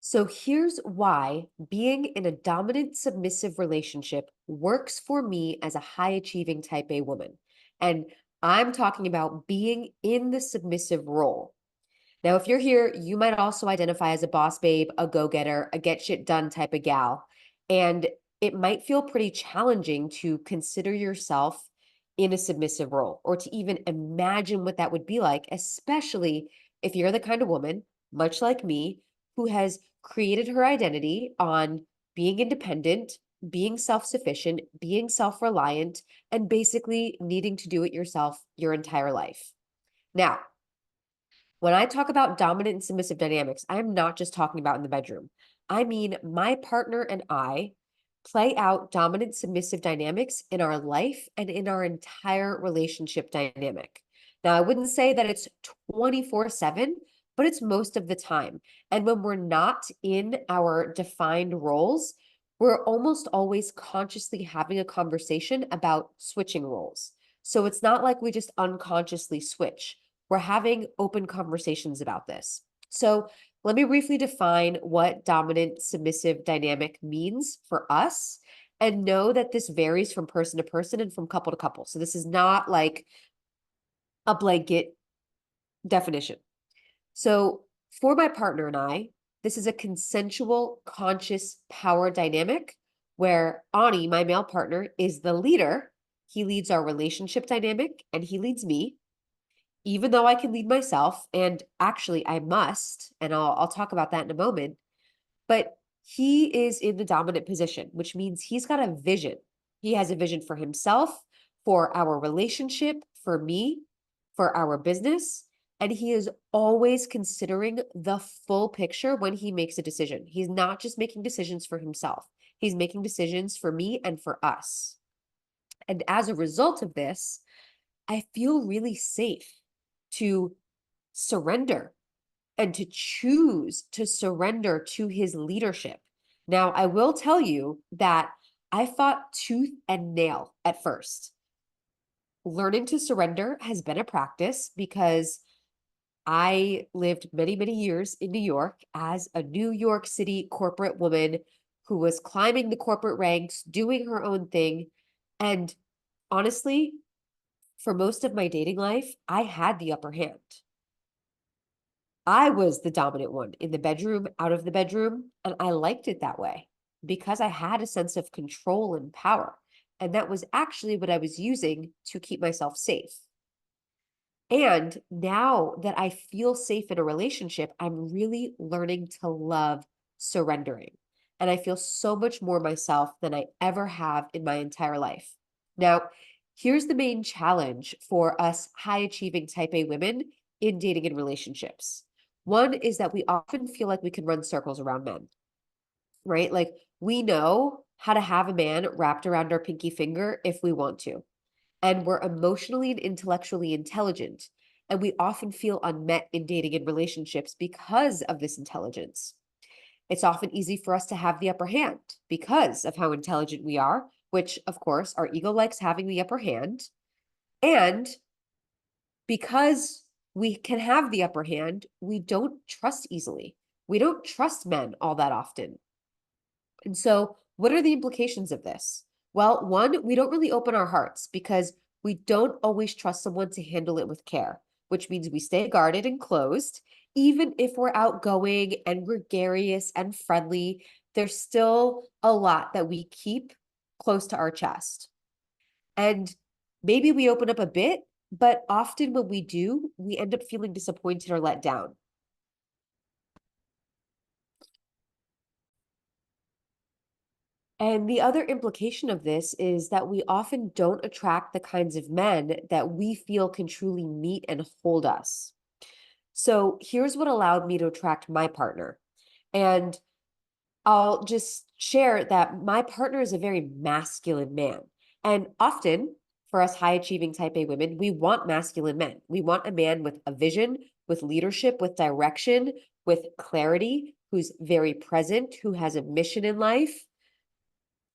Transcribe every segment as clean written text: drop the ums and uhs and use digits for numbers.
So here's why being in a dominant submissive relationship works for me as a high achieving type A woman. And I'm talking about being in the submissive role. Now, if you're here, you might also identify as a boss babe, a go getter, a get shit done type of gal. And it might feel pretty challenging to consider yourself in a submissive role or to even imagine what that would be like, especially if you're the kind of woman, much like me, who has created her identity on being independent, being self sufficient, being self reliant, and basically needing to do it yourself your entire life. Now, when I talk about dominant and submissive dynamics, I am not just talking about in the bedroom. I mean, my partner and I play out dominant submissive dynamics in our life and in our entire relationship dynamic. Now, I wouldn't say that it's 24/7, but it's most of the time. And when we're not in our defined roles, we're almost always consciously having a conversation about switching roles. So it's not like we just unconsciously switch. We're having open conversations about this. So let me briefly define what dominant submissive dynamic means for us and know that this varies from person to person and from couple to couple. So this is not like a blanket definition. So for my partner and I, this is a consensual, conscious power dynamic where Ani, my male partner, is the leader. He leads our relationship dynamic and he leads me, even though I can lead myself, and actually I must, and I'll talk about that in a moment, but he is in the dominant position, which means he's got a vision. He has a vision for himself, for our relationship, for me, for our business, and he is always considering the full picture when he makes a decision. He's not just making decisions for himself. He's making decisions for me and for us. And as a result of this, I feel really safe to surrender and to choose to surrender to his leadership. Now, I will tell you that I fought tooth and nail at first. Learning to surrender has been a practice because I lived many, many years in New York as a New York City corporate woman who was climbing the corporate ranks, doing her own thing. And honestly, for most of my dating life, I had the upper hand. I was the dominant one in the bedroom, out of the bedroom, and I liked it that way because I had a sense of control and power. And that was actually what I was using to keep myself safe. And now that I feel safe in a relationship, I'm really learning to love surrendering. And I feel so much more myself than I ever have in my entire life. Now, here's the main challenge for us high achieving type A women in dating and relationships. One is that we often feel like we can run circles around men, right? Like we know how to have a man wrapped around our pinky finger if we want to. And we're emotionally and intellectually intelligent. And we often feel unmet in dating and relationships because of this intelligence. It's often easy for us to have the upper hand because of how intelligent we are, which, of course, our ego likes having the upper hand. And because we can have the upper hand, we don't trust easily. We don't trust men all that often. And so, what are the implications of this? Well, one, we don't really open our hearts because we don't always trust someone to handle it with care, which means we stay guarded and closed. Even if we're outgoing and gregarious and friendly, there's still a lot that we keep close to our chest. And maybe we open up a bit, but often when we do, we end up feeling disappointed or let down. And the other implication of this is that we often don't attract the kinds of men that we feel can truly meet and hold us. So here's what allowed me to attract my partner. And I'll just share that my partner is a very masculine man. And often, for us high achieving type A women, we want masculine men. We want a man with a vision, with leadership, with direction, with clarity, who's very present, who has a mission in life.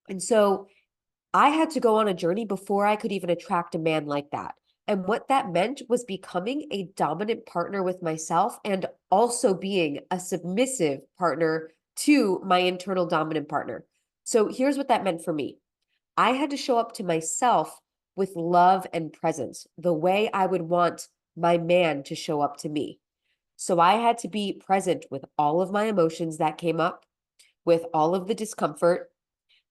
And so I had to go on a journey before I could even attract a man like that. And what that meant was becoming a dominant partner with myself and also being a submissive partner to my internal dominant partner. So here's what that meant for me. I had to show up to myself with love and presence, the way I would want my man to show up to me. So I had to be present with all of my emotions that came up, with all of the discomfort,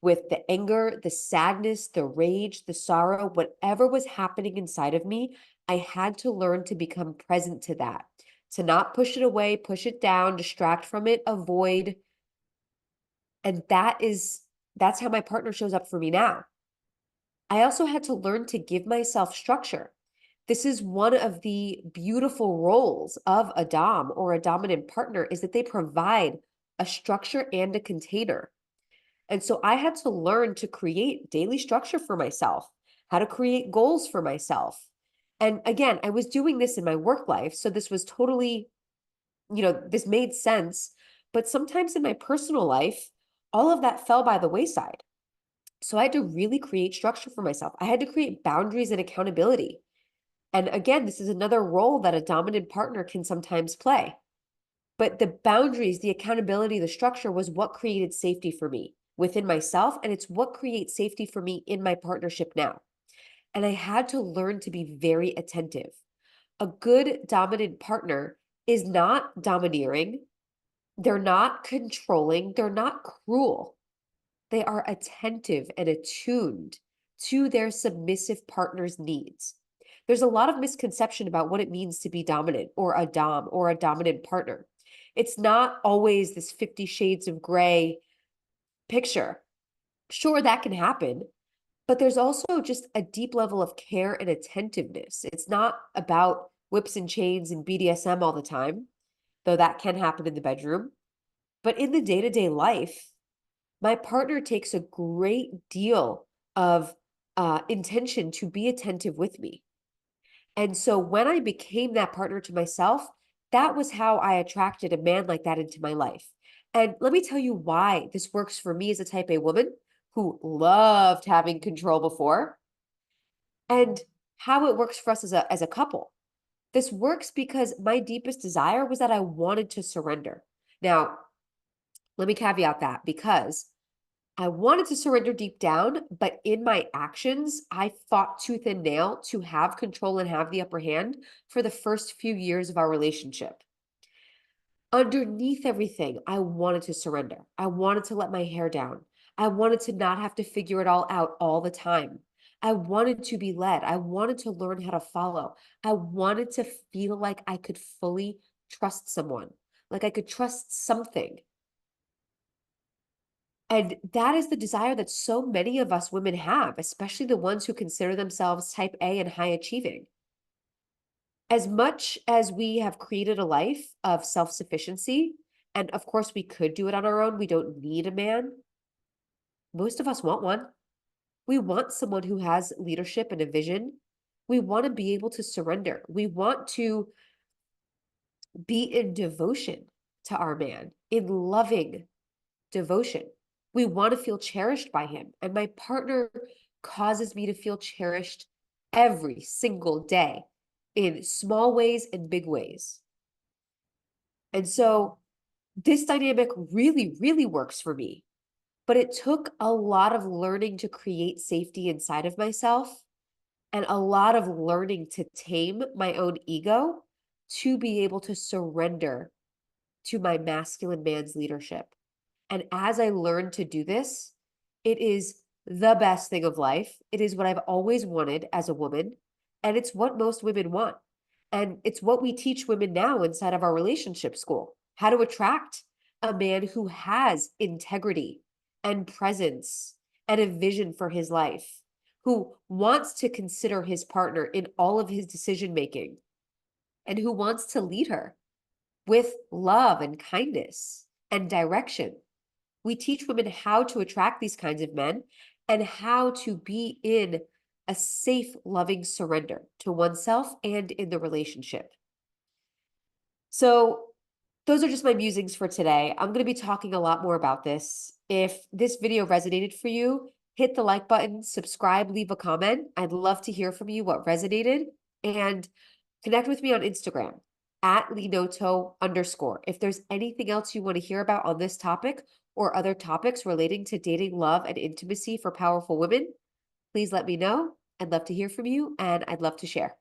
with the anger, the sadness, the rage, the sorrow, whatever was happening inside of me. I had to learn to become present to that, to not push it away, push it down, distract from it, avoid. And that's how my partner shows up for me now. I also had to learn to give myself structure. This is one of the beautiful roles of a dom or a dominant partner, is that they provide a structure and a container. And so I had to learn to create daily structure for myself, how to create goals for myself. And again, I was doing this in my work life, so this was totally, this made sense. But sometimes in my personal life, all of that fell by the wayside. So I had to really create structure for myself. I had to create boundaries and accountability. And again, this is another role that a dominant partner can sometimes play. But the boundaries, the accountability, the structure was what created safety for me within myself. And it's what creates safety for me in my partnership now. And I had to learn to be very attentive. A good dominant partner is not domineering. They're not controlling. They're not cruel. They are attentive and attuned to their submissive partner's needs. There's a lot of misconception about what it means to be dominant or a dom or a dominant partner. It's not always this 50 shades of gray picture. Sure, that can happen, but there's also just a deep level of care and attentiveness. It's not about whips and chains and BDSM all the time, though that can happen in the bedroom. But in the day-to-day life, my partner takes a great deal of intention to be attentive with me. And so when I became that partner to myself, that was how I attracted a man like that into my life. And let me tell you why this works for me as a type A woman who loved having control before, and how it works for us as a couple. This works because my deepest desire was that I wanted to surrender. Now, let me caveat that, because I wanted to surrender deep down, but in my actions, I fought tooth and nail to have control and have the upper hand for the first few years of our relationship. Underneath everything, I wanted to surrender. I wanted to let my hair down. I wanted to not have to figure it all out all the time. I wanted to be led. I wanted to learn how to follow. I wanted to feel like I could fully trust someone, like I could trust something. And that is the desire that so many of us women have, especially the ones who consider themselves type A and high achieving. As much as we have created a life of self-sufficiency, and of course we could do it on our own, we don't need a man. Most of us want one. We want someone who has leadership and a vision. We want to be able to surrender. We want to be in devotion to our man, in loving devotion. We want to feel cherished by him. And my partner causes me to feel cherished every single day in small ways and big ways. And so this dynamic really, really works for me. But it took a lot of learning to create safety inside of myself, and a lot of learning to tame my own ego to be able to surrender to my masculine man's leadership. And as I learned to do this, it is the best thing of life. It is what I've always wanted as a woman. And it's what most women want. And it's what we teach women now inside of our relationship school, how to attract a man who has integrity and presence and a vision for his life, who wants to consider his partner in all of his decision making, and who wants to lead her with love and kindness and direction. We teach women how to attract these kinds of men and how to be in a safe, loving surrender to oneself and in the relationship. So those are just my musings for today. I'm going to be talking a lot more about this. If this video resonated for you, hit the like button, subscribe, leave a comment. I'd love to hear from you what resonated, and connect with me on Instagram. at Linoto_. If there's anything else you want to hear about on this topic or other topics relating to dating, love, and intimacy for powerful women, please let me know. I'd love to hear from you and I'd love to share.